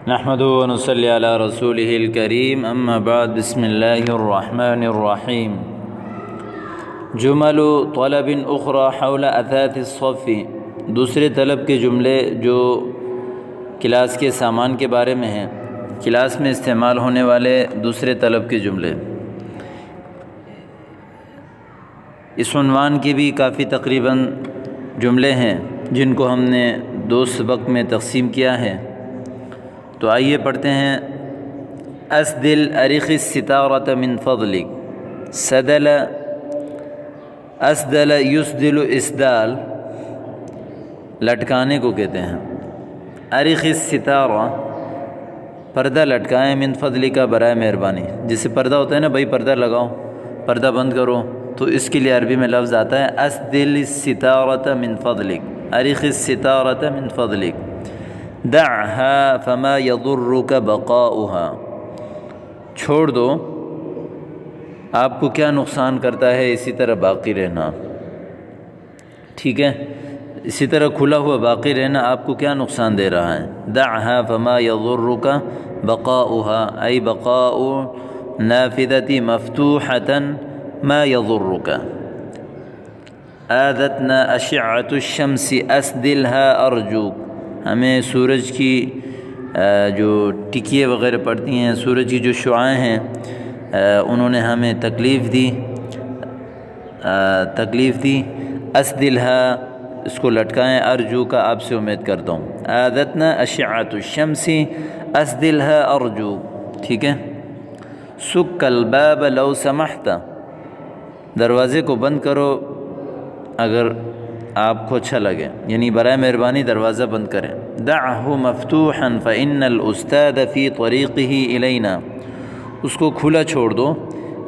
نحمد و نصلی علی رسولہ الکریم اما بعد بسم اللہ الرحمن الرحیم جمل طلب اخرى حول اثاث الصف، دوسرے طلب کے جملے جو کلاس کے سامان کے بارے میں ہیں، کلاس میں استعمال ہونے والے دوسرے طلب کے جملے۔ اس عنوان کے بھی کافی تقریباً جملے ہیں جن کو ہم نے دو سبق میں تقسیم کیا ہے، تو آئیے پڑھتے ہیں۔ اسدل ارخ الستارۃ من فضلک، سدل اسدل یسدل اسدال، لٹکانے کو کہتے ہیں۔ ارخ الستارہ، پردہ لٹکائیں، من فضلک، برائے مہربانی۔ جس سے پردہ ہوتا ہے نا، بھائی پردہ لگاؤ، پردہ بند کرو، تو اس کے لیے عربی میں لفظ آتا ہے اسدل الستارۃ من فضلک، ارخ الستارۃ من فضلک، دعها فما يضرك بقاؤها، چھوڑ دو، آپ کو کیا نقصان کرتا ہے اسی طرح باقی رہنا۔ ٹھیک ہے، اسی طرح کھلا ہوا باقی رہنا آپ کو کیا نقصان دے رہا ہے۔ دعها فما يضرك بقاؤها، ای بقاء نافذة مفتوحة ما يضرك۔ آذتنا اشعة الشمس اسدلها ارجوک، ہمیں سورج کی جو ٹکیے وغیرہ پڑتی ہیں، سورج کی جو شعاعیں ہیں، انہوں نے ہمیں تکلیف دی۔ اسدلها، اس کو لٹکائیں، ارجو کا، آپ سے امید کرتا ہوں۔ آذتنا اشعة الشمس اسدلها ارجو، ٹھیک ہے۔ سک الباب لو سمحت، دروازے کو بند کرو اگر آپ کو اچھا لگے، یعنی برائے مہربانی دروازہ بند کریں۔ دعه مفتوحا فإن الأستاذ في طريقه إلينا، اس کو کھلا چھوڑ دو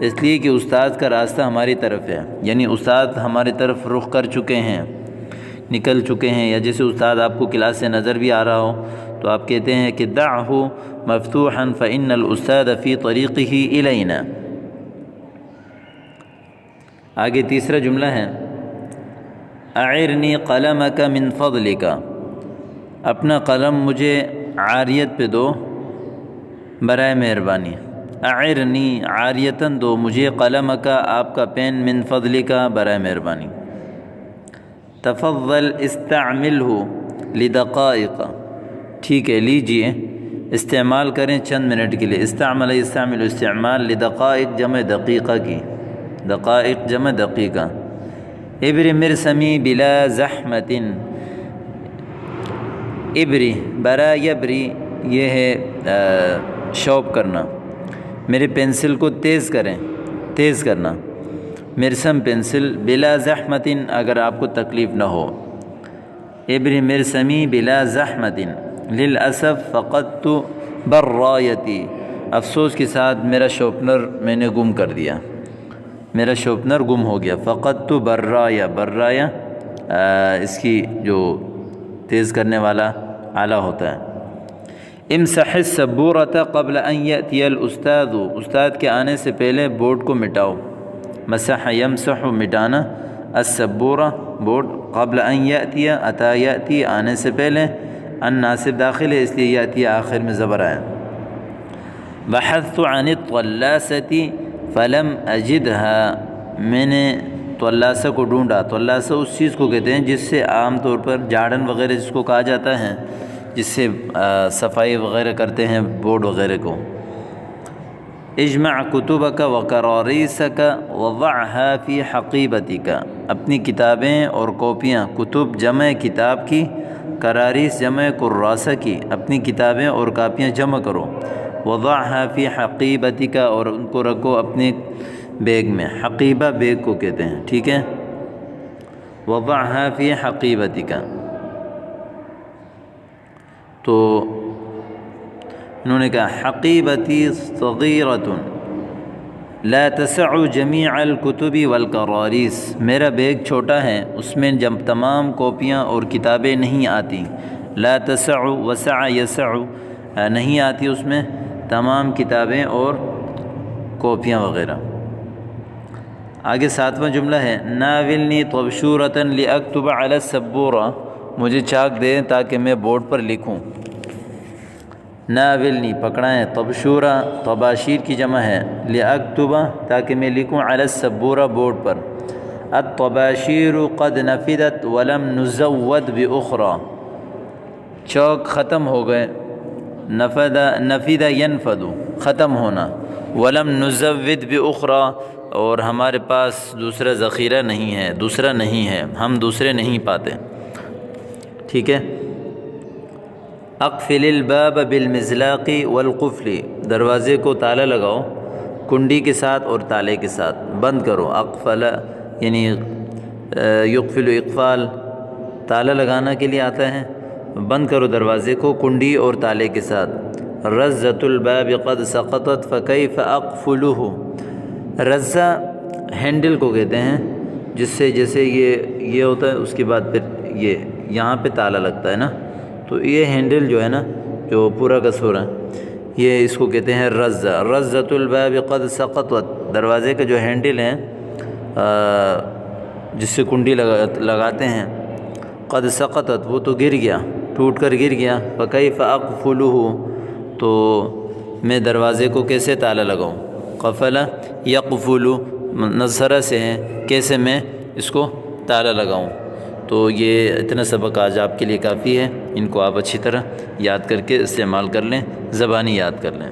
اس لیے کہ استاد کا راستہ ہماری طرف ہے، یعنی استاد ہماری طرف رخ کر چکے ہیں، نکل چکے ہیں، یا جیسے استاد آپ کو کلاس سے نظر بھی آ رہا ہو تو آپ کہتے ہیں کہ دعه مفتوحا فإن الأستاذ في طريقه إلينا۔ آگے تیسرا جملہ ہے اعرنی قلمک من فضلک، اپنا قلم مجھے عاریت پہ دو برائے مہربانی۔ اعرنی، عاریتاً دو مجھے، قلمک، آپ کا پین، من فضلک، برائے مہربانی۔ تفضل استعملہ لدقائق، ٹھیک ہے، لیجئے، استعمال کریں چند منٹ کے لیے۔ استعمل استعمال لدقائق جمع دقیقہ کی، دقائق جمع دقیقہ۔ ابر مرسمی بلا زحمت، ابری برا یبری، یہ ہے شوب کرنا، میرے پینسل کو تیز کریں، تیز کرنا۔ مرسم پینسل، بلا زحمت اگر آپ کو تکلیف نہ ہو۔ ابر مرسمی بلا زحمت، للاسف فقدت برایتی، افسوس کے ساتھ میرا شارپنر میں نے گم کر دیا، میرا شارپنر گم ہو گیا۔ فقدت برایا، برایا اس کی جو تیز کرنے والا آلہ ہوتا ہے۔ امسح السبورۃ قبل ان یأتی الاستاذ، استاد کے آنے سے پہلے بورڈ کو مٹاؤ۔ مسح یمسح، مٹانا، السبورہ بورڈ، قبل ان یأتی، اتا یأتی آنے سے پہلے، ان ناصب داخل ہے اس لیے یأتی آخر میں زبر آیا۔ بحثت عن الطلاسۃ فلم اجدها، میں نے طلاسہ کو ڈھونڈا۔ طلاسہ اس چیز کو کہتے ہیں جس سے عام طور پر جھاڑن وغیرہ جس کو کہا جاتا ہے، جس سے صفائی وغیرہ کرتے ہیں بورڈ وغیرہ کو۔ اجمع کتبک وقراریسک وضعها فی حقیبتک، اپنی کتابیں اور کاپیاں، کتب جمع کتاب کی، کراریس جمع کراسہ کی، اپنی کتابیں اور کاپیاں جمع کرو۔ وضعها فی حقیبتک، اور ان کو رکھو اپنے بیگ میں، حقیبہ بیگ کو کہتے ہیں، ٹھیک ہے۔ وضعها فی حقیبتک، تو انہوں نے کہا حقیبتی صغیرۃ لا تسع جمیع الکتب والکراریس، میرا بیگ چھوٹا ہے، اس میں جب تمام کاپیاں اور کتابیں نہیں آتی۔ لا تسع، وسع یسع، نہیں آتی اس میں تمام کتابیں اور کاپیاں وغیرہ۔ آگے ساتواں جملہ ہے ناولنی طبشورۃ لاکتب علی السبورہ، مجھے چاک دیں تاکہ میں بورڈ پر لکھوں۔ ناول نہیں پکڑائیں، طبشورہ طباشیر کی جمع ہے، لأکتبہ تاکہ میں لکھوں، علی السبورہ بورڈ پر، الطباشیر قد نفدت ولم نزود بأخرى، چوک ختم ہو گئے، نفد ینفد ختم ہونا، ولم نزود بأخرى اور ہمارے پاس دوسرا ذخیرہ نہیں ہے، دوسرا نہیں ہے، ہم دوسرے نہیں پاتے، ٹھیک ہے۔ اقفل الباب بالمزلاق والقفل، دروازے کو تالا لگاؤ کنڈی کے ساتھ اور تالے کے ساتھ، بند کرو، اقفل یعنی یقفل اقفال تالا لگانا کے لیے آتا ہے، بند کرو دروازے کو کنڈی اور تالے کے ساتھ۔ رزۃ الباب قد سقطت فکیف اقفلہ، رزہ ہینڈل کو کہتے ہیں جس سے جیسے یہ ہوتا ہے اس کے بعد پھر یہ یہاں پہ تالا لگتا ہے نا، تو یہ ہینڈل جو ہے نا جو پورا کس ہو رہا ہے یہ اس کو کہتے ہیں رزہ۔ رزۃ الباب قد سقطت، دروازے کا جو ہینڈل ہے جس سے کنڈی لگاتے ہیں، قد سقطت وہ تو گر گیا، ٹوٹ کر گر گیا، فکیف اقفلہ تو میں دروازے کو کیسے تالا لگاؤں، قفل یقفل نظرہ سے ہے، کیسے میں اس کو تالا لگاؤں۔ تو یہ اتنا سبق آج آپ کے لیے کافی ہے، ان کو آپ اچھی طرح یاد کر کے استعمال کر لیں، زبانی یاد کر لیں۔